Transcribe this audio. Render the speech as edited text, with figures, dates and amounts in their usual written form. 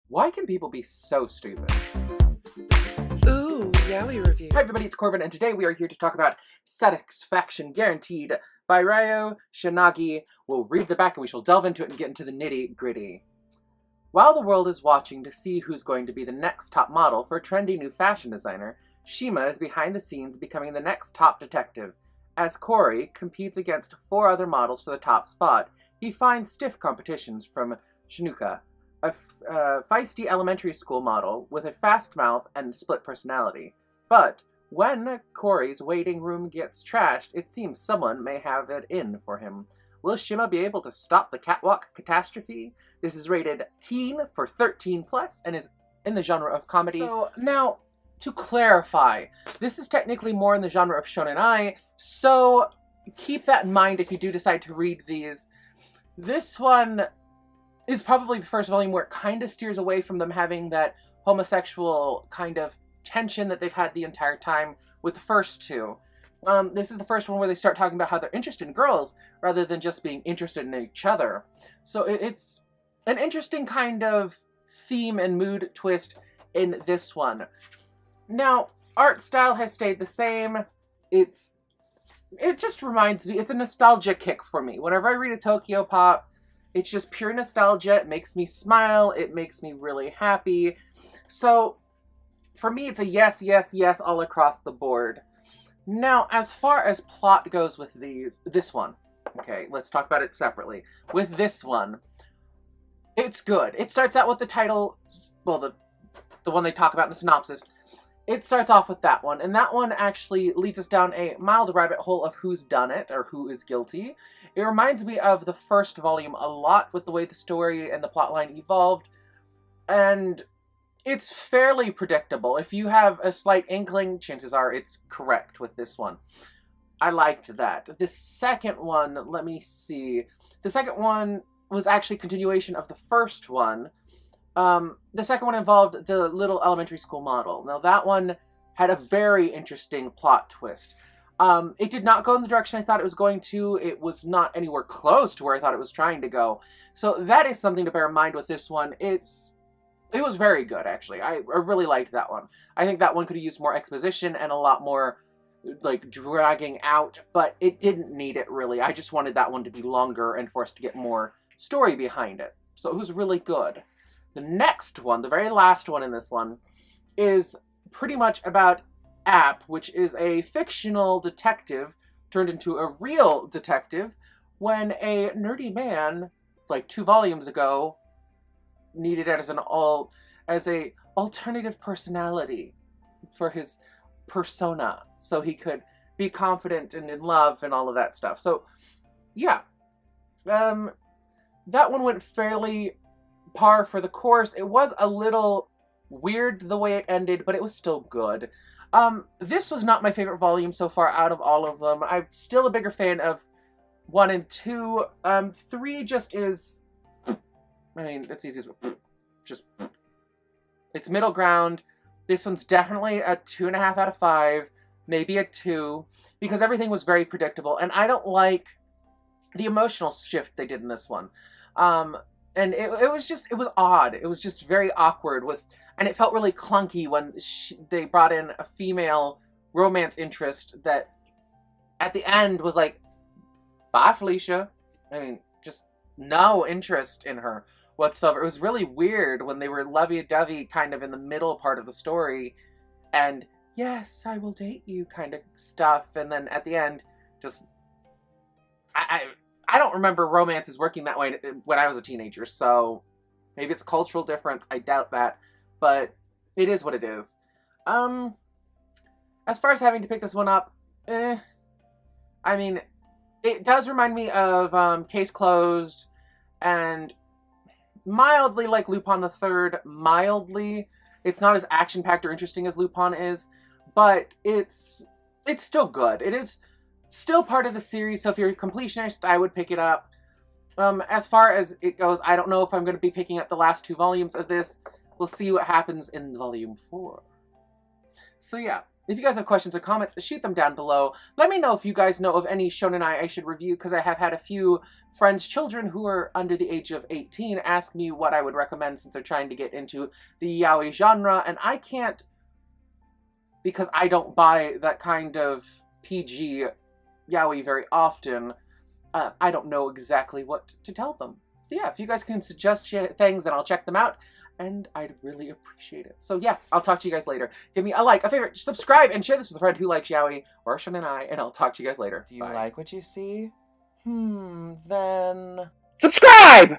Why can people be so stupid? Ooh, Yaoi review. Hi everybody, it's Corbin, and today we are here to talk about Satisfaction Guaranteed by Ryo Saenagi. We'll read the back and we shall delve into it and get into the nitty-gritty. While the world is watching to see who's going to be the next top model for a trendy new fashion designer, Shima is behind the scenes becoming the next top detective. As Corey competes against 4 other models for the top spot, he finds stiff competitions from Shinuka, a feisty elementary school model with a fast mouth and split personality. But when Corey's waiting room gets trashed, it seems someone may have it in for him. Will Shima be able to stop the catwalk catastrophe? This is rated teen for 13 plus and is in the genre of comedy. So now, to clarify, this is technically more in the genre of shonen ai, so keep that in mind if you do decide to read these. This one is probably the first volume where it kind of steers away from them having that homosexual kind of tension that they've had the entire time with the first two. This is the first one where they start talking about how they're interested in girls rather than just being interested in each other. So it's an interesting kind of theme and mood twist in this one. Now, art style has stayed the same. It just reminds me, it's a nostalgia kick for me. Whenever I read a Tokyopop, it's just pure nostalgia. It makes me smile. It makes me really happy. So, for me, it's a yes, yes, yes all across the board. Now, as far as plot goes with this one, okay, let's talk about it separately. With this one, it's good. It starts out with the title, well, the one they talk about in the synopsis. It starts off with that one, and that one actually leads us down a mild rabbit hole of who's done it, or who is guilty. It reminds me of the first volume a lot with the way the story and the plotline evolved, and it's fairly predictable. If you have a slight inkling, chances are it's correct with this one. I liked that. The second one, let me see. The second one was actually a continuation of the first one. The second one involved the little elementary school model. Now that one had a very interesting plot twist. It did not go in the direction I thought it was going to. It was not anywhere close to where I thought it was trying to go. So that is something to bear in mind with this one. It was very good, actually. I really liked that one. I think that one could have used more exposition and a lot more, like, dragging out, but it didn't need it, really. I just wanted that one to be longer and for us to get more story behind it. So it was really good. The next one, the very last one in this one, is pretty much about App, which is a fictional detective turned into a real detective when a nerdy man, like 2 volumes ago, needed it as a alternative personality for his persona, so he could be confident and in love and all of that stuff. So, yeah. That one went fairly par for the course. It was a little weird the way it ended, but it was still good. This was not my favorite volume so far out of all of them. I'm still a bigger fan of 1 and 2. 3 just is, I mean, it's easy as just, it's middle ground. This one's definitely a 2.5 out of 5, maybe a 2, because everything was very predictable, and I don't like the emotional shift they did in this one. And it was odd. It was just very awkward and it felt really clunky when they brought in a female romance interest that at the end was like, bye, Felicia. I mean, just no interest in her whatsoever. It was really weird when they were lovey-dovey kind of in the middle part of the story and yes, I will date you kind of stuff. And then at the end, just, I don't remember romances working that way when I was a teenager, so maybe it's a cultural difference. I doubt that, but it is what it is. As far as having to pick this one up, I mean, it does remind me of Case Closed and mildly like Lupin the Third. Mildly. It's not as action-packed or interesting as Lupin is, but it's still good. It is still part of the series, so if you're a completionist, I would pick it up. As far as it goes, I don't know if I'm going to be picking up the last 2 volumes of this. We'll see what happens in volume 4. So yeah, If you guys have questions or comments, shoot them down below. Let me know if you guys know of any shonen I should review, because I have had a few friends' children who are under the age of 18 ask me what I would recommend since they're trying to get into the yaoi genre, and I can't, because I don't buy that kind of PG yaoi very often, I don't know exactly what to tell them. So yeah, if you guys can suggest things, then I'll check them out, and I'd really appreciate it. So yeah, I'll talk to you guys later. Give me a like, a favorite, subscribe, and share this with a friend who likes yaoi or shonen, and I'll talk to you guys later. Do you Bye. like what you see? Then... Subscribe!